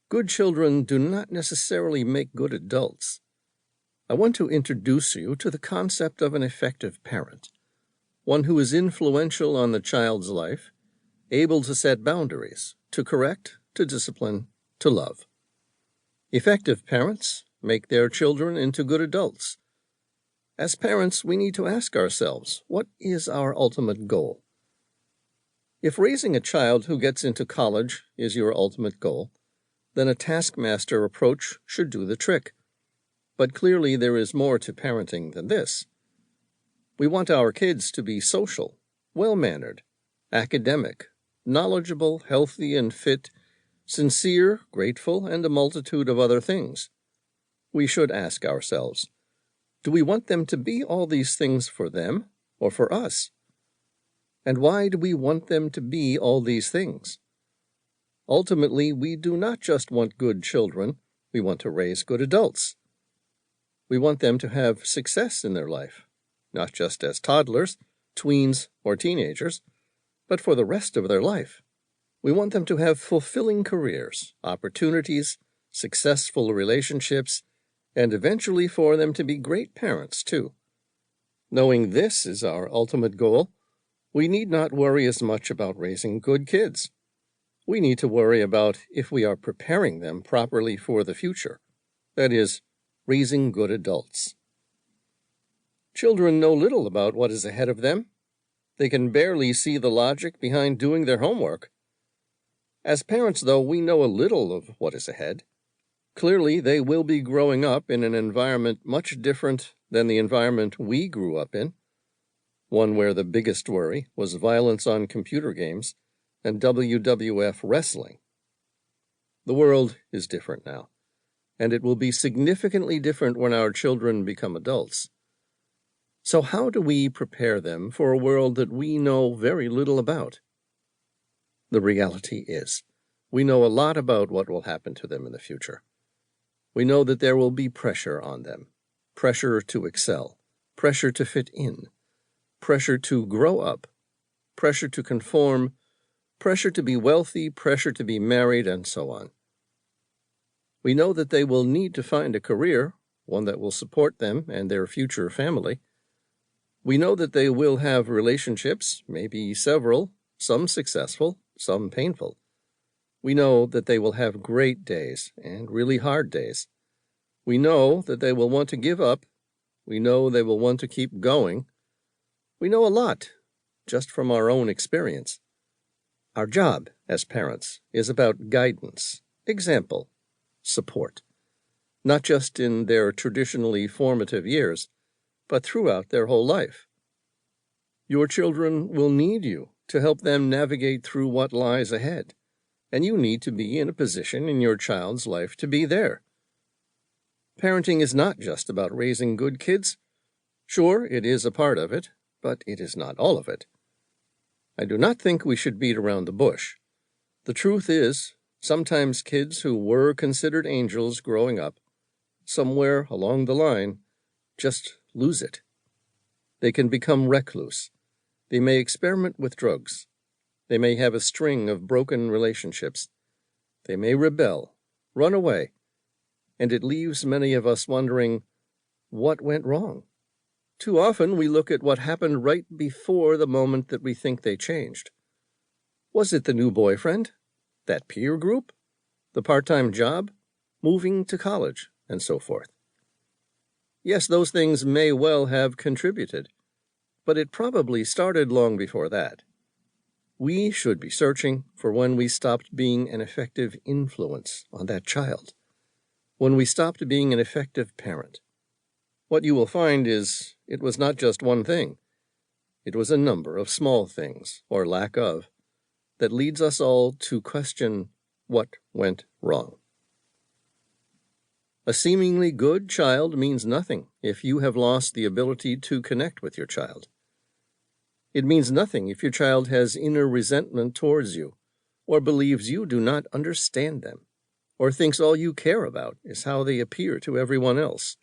Good children do not necessarily make good adults. I want to introduce you to the concept of an effective parent, one who is influential on the child's life, able to set boundaries, to correct, to discipline, to love. Effective parents make their children into good adults. As parents, we need to ask ourselves, what is our ultimate goal? If raising a child who gets into college is your ultimate goal, then a taskmaster approach should do the trick. But clearly there is more to parenting than this. We want our kids to be social, well-mannered, academic, knowledgeable, healthy and fit, sincere, grateful, and a multitude of other things. We should ask ourselves, do we want them to be all these things for them or for us? And why do we want them to be all these things? Ultimately, we do not just want good children, we want to raise good adults. We want them to have success in their life, not just as toddlers, tweens, or teenagers, but for the rest of their life. We want them to have fulfilling careers, opportunities, successful relationships, and eventually for them to be great parents, too. Knowing this is our ultimate goal, we need not worry as much about raising good kids. We need to worry about if we are preparing them properly for the future, that is, raising good adults. Children know little about what is ahead of them. They can barely see the logic behind doing their homework. As parents, though, we know a little of what is ahead. Clearly, they will be growing up in an environment much different than the environment we grew up in, one where the biggest worry was violence on computer games and WWF wrestling. The world is different now, and it will be significantly different when our children become adults. So how do we prepare them for a world that we know very little about? The reality is, we know a lot about what will happen to them in the future. We know that there will be pressure on them, pressure to excel, pressure to fit in, pressure to grow up, pressure to conform, pressure to be wealthy, pressure to be married, and so on. We know that they will need to find a career, one that will support them and their future family. We know that they will have relationships, maybe several, some successful, some painful. We know that they will have great days and really hard days. We know that they will want to give up. We know they will want to keep going. We know a lot, just from our own experience. Our job as parents is about guidance, example, support, not just in their traditionally formative years, but throughout their whole life. Your children will need you to help them navigate through what lies ahead, and you need to be in a position in your child's life to be there. Parenting is not just about raising good kids. Sure, it is a part of it, but it is not all of it. I do not think we should beat around the bush. The truth is, sometimes kids who were considered angels growing up, somewhere along the line, just lose it. They can become recluse. They may experiment with drugs. They may have a string of broken relationships. They may rebel, run away, and it leaves many of us wondering, what went wrong? Too often we look at what happened right before the moment that we think they changed. Was it the new boyfriend? That peer group? The part-time job? Moving to college? And so forth. Yes, those things may well have contributed, but it probably started long before that. We should be searching for when we stopped being an effective influence on that child, when we stopped being an effective parent. What you will find is it was not just one thing. It was a number of small things, or lack of, that leads us all to question what went wrong. A seemingly good child means nothing if you have lost the ability to connect with your child. It means nothing if your child has inner resentment towards you, or believes you do not understand them, or thinks all you care about is how they appear to everyone else.